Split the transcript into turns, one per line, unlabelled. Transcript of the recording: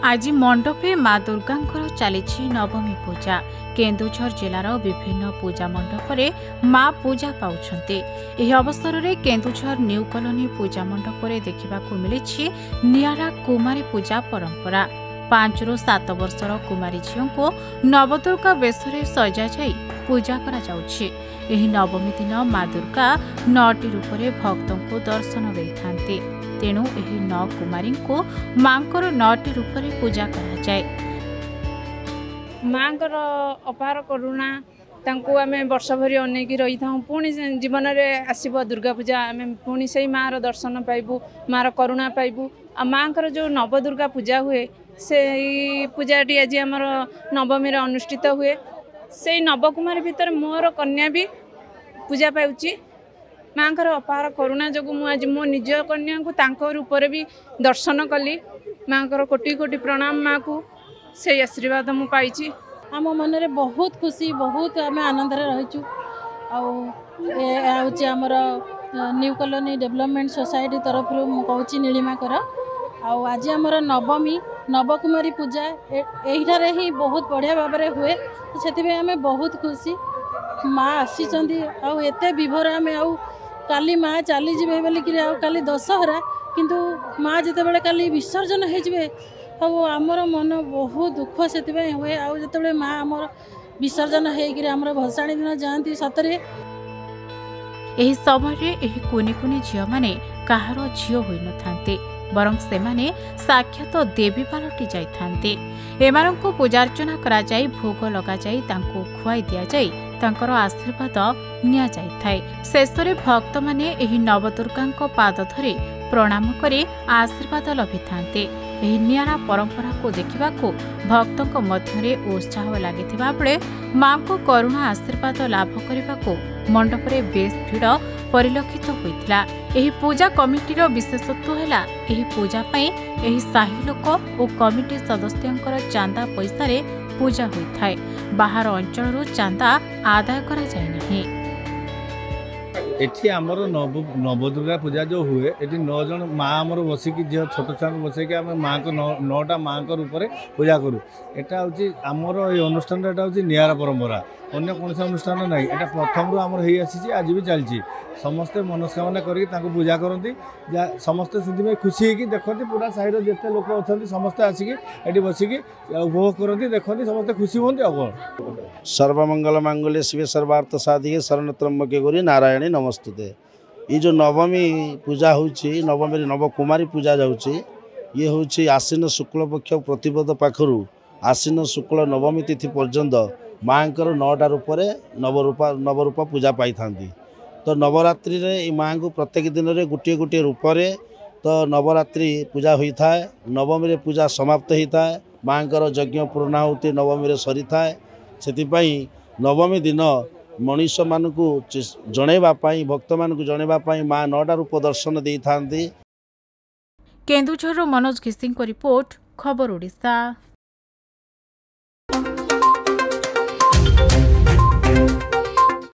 आज मंडपे माँ दुर्गा चली नवमी पूजा। केन्दुझर जिलार विभिन्न पूजा मंडपरे माँ पूजा पाउछन्ते। एही अवसर में केन्दुझर न्यू कॉलोनी पूजा मंडपरे देखिबाकु मिलिछि नियारा कुमारी पूजा परंपरा। 5 ରୁ 7 वर्षर कुमारी झील को नवदुर्गा बेशरे सजा जाई पूजा करा जाउछि। एही नवमी दिन माँ दुर्गा 9टी रूपरे भक्तों को दर्शन देइथान्ते। तेणु एही 9 कुमारी को मांकर 9टी रूपरे पूजा करा जाए।
मांकर अपार करुणा तांको आमे वर्ष भरी अनेक रही था। पुणी जीवन में आसब दुर्गा पूजा आमे पुणी से माँ दर्शन पाइबू, माँ करुणा पाइबू। आ मांकर जो नवदुर्गा पूजा हुए से पूजाटी आज आमर नवमी अनुष्ठित हुए। से नवकुमारी भितर मोर कन्या भी पूजा पाउची। माँ अपार करुणा जो आज मो निज कन्या को तांको रूप भी दर्शन कली। माँ कोटि कोटि प्रणाम। माँ को से आशीर्वाद मु पाई।
आम मन में बहुत खुशी, बहुत आम आनंद रहीचु। आमर न्यू कॉलोनी डेवलपमेंट सोसाइटी तरफ मुझे नीलिमा कर आज आमर नवमी नवकुमारी पूजा यहीठार ही बहुत बढ़िया भाव में हुए। से आम बहुत खुशी माँ आसी आते विभोर आम काली माँ चली जाए बोलिक काली दशहरा किंतु माँ जिते बड़े काली विसर्जन हो आमर मन बहुत दुख से हुए। आते माँ आमर विसर्जन होमर भसाणी दिन जाती सतरे।
एही समय एही कुनी कुनी झियो माने काहार झियो होई नथान्ते, बरं सेमाने साक्षात देवी पालटी जाइथान्ते। एमानंको पूजार्चना करा जाई, भोग लगा जाई, तांको खुआई दिया जाई, तांकर आशीर्वाद निया जाइथाय। शेषरे भक्त माने एही नवदुर्गांको पाद धरि प्रणाम करे आशीर्वाद लभिथान्ते। एही नियारा परंपरा को देखिबाकू भक्तों मध्यरे उत्साह लागिथिबा बेले मांको करुणा आशीर्वाद लाभ करिबाकू मंडपरे बेस भीड़ परिलक्षित होइथिला। एही पूजा कमिटीर विशेषत्व हैला एही पूजा पई एही साही लोक और कमिटी सदस्यंकर चांदा पैसारे पूजा होइथाय। बाहर अंचलरू चांदा आदाय करा जाय नाही।
एठी आमर नवदुर्गा पूजा जो हुए एठी 9 जन माँ आमर बसिकी झील छोट छुआ बसैक आम माँ को 9टा माँ रूप में पूजा करूँ। यहाँ हूँ आमर ये अनुष्ठान एटा हूँ नियारा परंपरा। अन्य कौन अनुष्ठान ना यहाँ प्रथम आमर हो आसी आज भी चलती। समस्ते मनस्कामना करके पूजा करती। समस्ते से खुशी होगी देखती। पूरा साहिर जिते लोक अच्छा समस्ते आसिक ये बसिकी उपभोग करती देखती समस्ते खुशी हमें। अब
सर्वमंगल मांगल्ये शिवे सर्वार्थ साधिके शरण त्र्यंबके गौरी नारायणी नमस्तुते। ये जो नवमी पूजा होची नवमी नवकुमारी पूजा जाऊँगी ये हूँ आश्विन शुक्ल पक्ष प्रतिपद पाखु आश्विन शुक्ल नवमी तिथि पर्यंत माँकर 9टा रूप नवरूपा पूजा पाई था। तो नवरात्रि रे माँ को प्रत्येक दिन में गोटे गोटे रूप तो नवरात्रि पूजा होता है। नवमी रे पूजा समाप्त होता है। माँकर यज्ञ पूर्णाहुति नवमी रे सरी थाए। से नवमी दिन मनीष मान को जनवाई भक्त मान को जनवाई माँ 9टा रूप दर्शन दे था।
केन्दुझर मनोज घिसिंग को रिपोर्ट, खबर ओडिशा।